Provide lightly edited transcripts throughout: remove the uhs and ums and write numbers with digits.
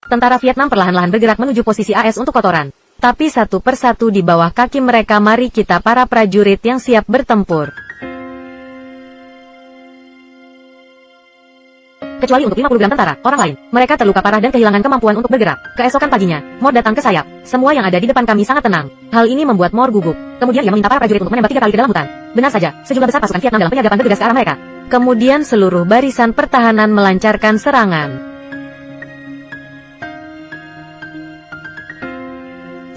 Tentara Vietnam perlahan-lahan bergerak menuju posisi AS untuk kotoran. Tapi satu persatu di bawah kaki mereka mari kita para prajurit yang siap bertempur. Kecuali untuk 50 gram tentara, orang lain, mereka terluka parah dan kehilangan kemampuan untuk bergerak. Keesokan paginya, Moore datang ke sayap. Semua yang ada di depan kami sangat tenang. Hal ini membuat Moore gugup. Kemudian ia meminta para prajurit untuk menembak 3 kali ke dalam hutan. Benar saja, sejumlah besar pasukan Vietnam dalam penyergapan bergegas ke arah mereka. Kemudian seluruh barisan pertahanan melancarkan serangan.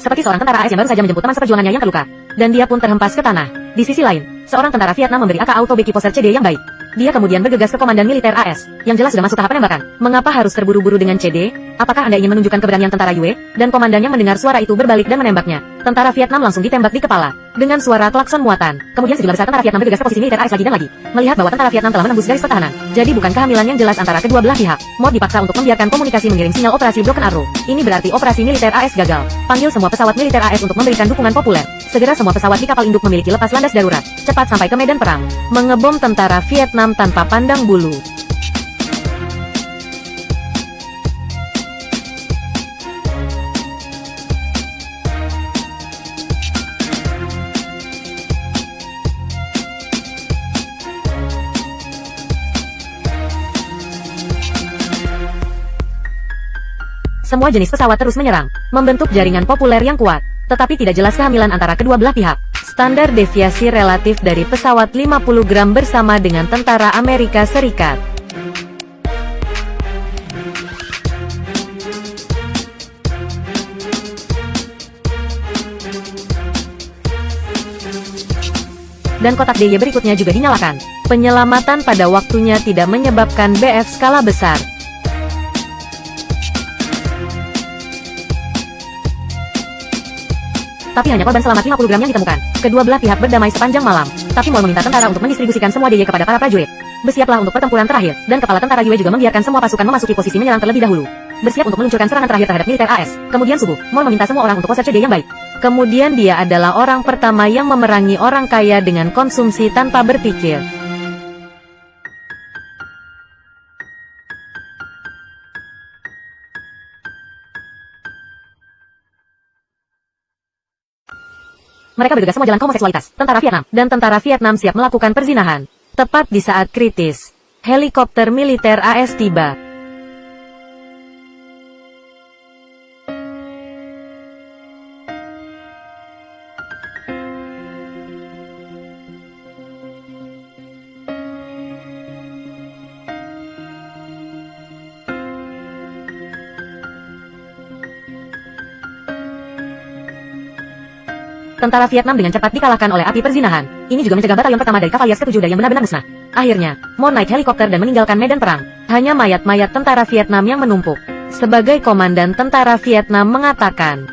Seperti seorang tentara AS yang baru saja menjemput teman seperjuangannya yang terluka. Dan dia pun terhempas ke tanah. Di sisi lain, seorang tentara Vietnam memberi AK Auto Beki Poser CD yang baik. Dia kemudian bergegas ke komandan militer AS, yang jelas sudah masuk tahap penembakan. Mengapa harus terburu-buru dengan CD? Apakah Anda ingin menunjukkan keberanian tentara Yue? Dan komandannya mendengar suara itu berbalik dan menembaknya. Tentara Vietnam langsung ditembak di kepala. Dengan suara klakson muatan. Kemudian sejumlah besar tentara Vietnam bergegas ke posisi militer AS lagi dan lagi. Melihat bahwa tentara Vietnam telah menembus garis pertahanan. Jadi bukan kehamilan yang jelas antara kedua belah pihak. Moore dipaksa untuk membiarkan komunikasi mengirim sinyal operasi Broken Arrow. Ini berarti operasi militer AS gagal. Panggil semua pesawat militer AS untuk memberikan dukungan populer. Segera semua pesawat di kapal induk memiliki lepas landas darurat. Cepat sampai ke medan perang. Mengebom tentara Vietnam tanpa pandang bulu. Semua jenis pesawat terus menyerang, membentuk jaringan populer yang kuat, tetapi tidak jelas kehamilan antara kedua belah pihak. Standar deviasi relatif dari pesawat 50 gram bersama dengan tentara Amerika Serikat. Dan kotak DY berikutnya juga dinyalakan. Penyelamatan pada waktunya tidak menyebabkan BF skala besar. Tapi hanya korban selamat 50 gram yang ditemukan. Kedua belah pihak berdamai sepanjang malam. Tapi Moore meminta tentara untuk mendistribusikan semua DY kepada para prajurit. Bersiaplah untuk pertempuran terakhir. Dan kepala tentara Yue juga membiarkan semua pasukan memasuki posisi menyerang terlebih dahulu. Bersiap untuk meluncurkan serangan terakhir terhadap militer AS. Kemudian subuh, Moore meminta semua orang untuk poser CD yang baik. Kemudian dia adalah orang pertama yang memerangi orang kaya dengan konsumsi tanpa berpikir. Mereka bergegas semua jalan homoseksualitas, tentara Vietnam, dan tentara Vietnam siap melakukan perzinahan. Tepat di saat kritis, helikopter militer AS tiba. Tentara Vietnam dengan cepat dikalahkan oleh api perzinahan. Ini juga mencegah batalion pertama dari Cavaliers ke-7 yang benar-benar musnah. Akhirnya, Moore naik helikopter dan meninggalkan medan perang. Hanya mayat-mayat tentara Vietnam yang menumpuk. Sebagai komandan tentara Vietnam mengatakan,